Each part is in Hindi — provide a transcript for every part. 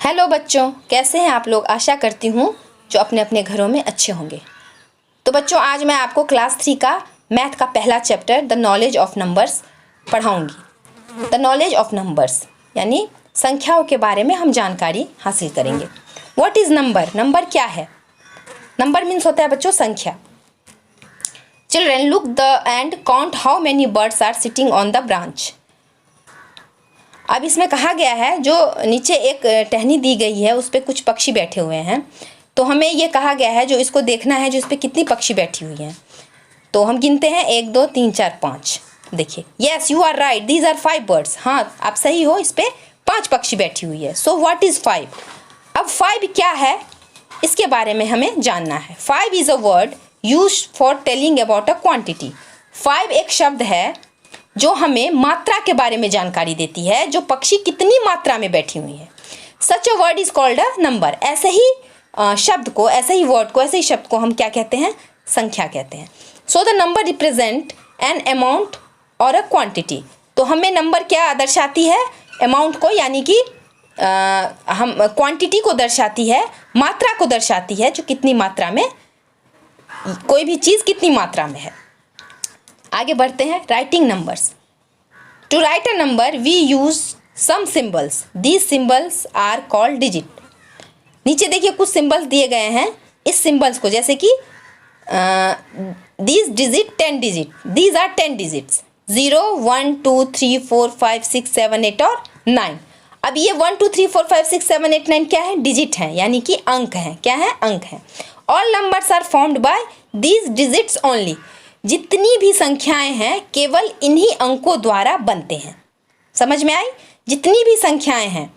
हेलो बच्चों, कैसे हैं आप लोग। आशा करती हूँ जो अपने अपने घरों में अच्छे होंगे। तो बच्चों, आज मैं आपको क्लास 3 का मैथ का पहला chapter the knowledge of numbers पढ़ाऊँगी। द नॉलेज ऑफ नंबर्स यानी संख्याओं के बारे में हम जानकारी हासिल करेंगे। What is number? नंबर क्या है? नंबर मीन्स होता है बच्चों संख्या। Children look the and count how many birds are sitting on the branch. अब इसमें कहा गया है, जो नीचे एक टहनी दी गई है उस पर कुछ पक्षी बैठे हुए हैं, तो हमें ये कहा गया है जो इसको देखना है, जो इस पर कितनी पक्षी बैठी हुई हैं। तो हम गिनते हैं 1 2 3 4 5। देखिए, yes you are right, these are 5 birds. हाँ, आप सही हो, इस पर 5 पक्षी बैठी हुई है। So what is 5? अब 5 क्या है इसके बारे में हमें जानना है। 5 is a word used for telling about a quantity. 5 एक शब्द है जो हमें मात्रा के बारे में जानकारी देती है, जो पक्षी कितनी मात्रा में बैठी हुई है। Such a word is called a number. ऐसे ही शब्द को, ऐसे ही वर्ड को, ऐसे ही शब्द को हम क्या कहते हैं? संख्या कहते हैं। So the number represent an amount और अ क्वांटिटी। तो हमें नंबर क्या दर्शाती है? अमाउंट को, यानी कि हम क्वांटिटी को दर्शाती है, मात्रा को दर्शाती है, जो कितनी मात्रा में कोई भी चीज़ कितनी मात्रा में है। आगे बढ़ते हैं। Writing numbers. To write a number we use some symbols. These symbols are called digit. नीचे देखिए कुछ सिम्बल्स दिए गए हैं। इस सिम्बल्स को, जैसे कि these digit 10 digit, these are 10 digits. 0 1 2 3 4 5 6 7 8 और 9। अब ये 1 2 3 4 5 6 7 8 9 क्या है? डिजिट है, यानी कि अंक हैं। क्या है? अंक हैं। All numbers are formed by these digits only. जितनी भी संख्याएं हैं केवल इन्हीं अंकों द्वारा बनते हैं। समझ में आई? जितनी भी संख्याएं हैं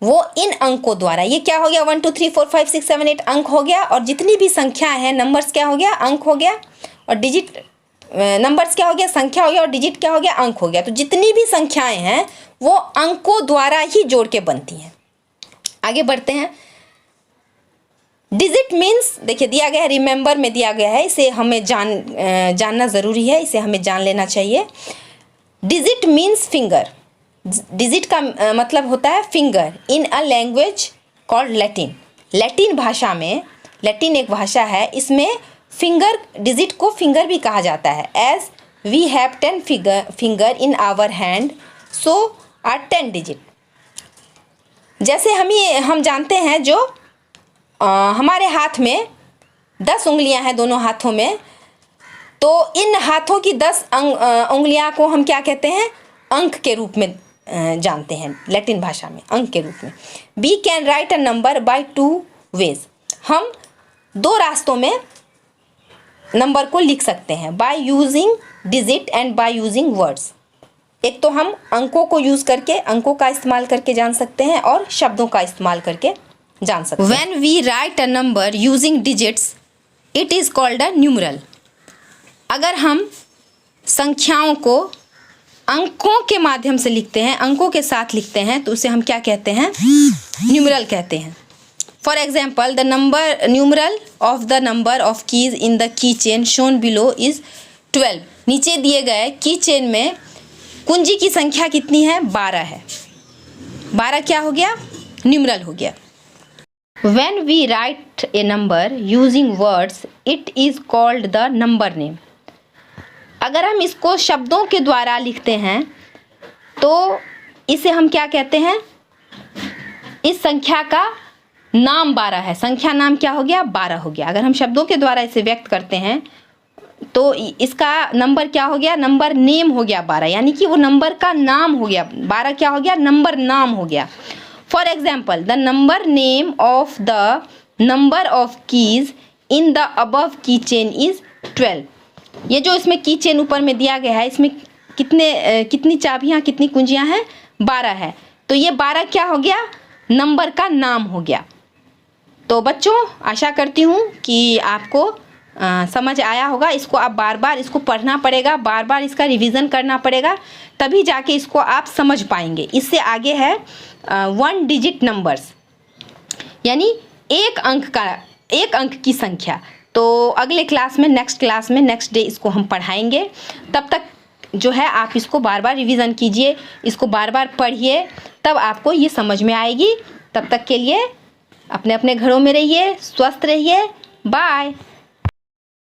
वो इन अंकों द्वारा। ये क्या हो गया? 1 2 3 4 5 6 7 8 अंक हो गया, और जितनी भी संख्याएं हैं, नंबर्स क्या हो गया? अंक हो गया। और डिजिट, नंबर्स क्या हो गया? संख्या हो गया, और डिजिट क्या हो गया? अंक हो गया। तो जितनी भी संख्याएं हैं वो अंकों द्वारा ही जोड़ के बनती हैं। आगे बढ़ते हैं। डिजिट मीन्स, देखिए दिया गया है, रिमेंबर में दिया गया है, इसे हमें जानना ज़रूरी है, इसे हमें जान लेना चाहिए। Digit means finger. डिजिट का मतलब होता है finger in a language called Latin. Latin भाषा में, लैटिन एक भाषा है, इसमें फिंगर, डिजिट को फिंगर भी कहा जाता है। As we have 10 finger in our hand, so are 10 digit. जैसे हम जानते हैं, जो हमारे हाथ में 10 उंगलियां हैं, दोनों हाथों में, तो इन हाथों की 10 उंगलियां को हम क्या कहते हैं? अंक के रूप में जानते हैं, लैटिन भाषा में अंक के रूप में। We can write a number by 2 ways. हम 2 रास्तों में नंबर को लिख सकते हैं, by using digit and by using words. एक तो हम अंकों को यूज़ करके, अंकों का इस्तेमाल करके जान सकते हैं, और शब्दों का इस्तेमाल करके जान सकते हैं। When we write a number using digits, it is called a numeral. अगर हम संख्याओं को अंकों के माध्यम से लिखते हैं, अंकों के साथ लिखते हैं, तो उसे हम क्या कहते हैं? न्यूमरल कहते हैं। For example, the number numeral of the number of keys in the key chain shown below is 12। नीचे दिए गए की चेन में कुंजी की संख्या कितनी है? 12 है। 12 क्या हो गया? न्यूमरल हो गया। When we write a number using words, it is called the number name. अगर हम इसको शब्दों के द्वारा लिखते हैं तो इसे हम क्या कहते हैं? इस संख्या का नाम 12 है। संख्या नाम क्या हो गया? 12 हो गया। अगर हम शब्दों के द्वारा इसे व्यक्त करते हैं तो इसका नंबर क्या हो गया? नंबर नेम हो गया 12, यानी कि वो नंबर का नाम हो गया। 12 क्या हो गया? नंबर नाम हो गया। For example, the number name of the number of keys in the above keychain is 12. ये जो इसमें कीचेन ऊपर में दिया गया है, इसमें कितनी चाबियाँ, कितनी कुंजियाँ हैं? 12 है। तो ये 12 क्या हो गया? नंबर का नाम हो गया। तो बच्चों, आशा करती हूँ कि आपको समझ आया होगा। इसको आप बार बार इसको पढ़ना पड़ेगा, बार बार इसका रिवीजन करना पड़ेगा, तभी जाके इसको आप समझ पाएंगे। इससे आगे है 1 डिजिट नंबर्स, यानी एक अंक की संख्या। तो अगले क्लास में, नेक्स्ट क्लास में, नेक्स्ट डे इसको हम पढ़ाएंगे। तब तक जो है आप इसको बार बार रिवीजन कीजिए, इसको बार बार पढ़िए, तब आपको ये समझ में आएगी तब तक के लिए अपने अपने घरों में रहिए, स्वस्थ रहिए। बाय।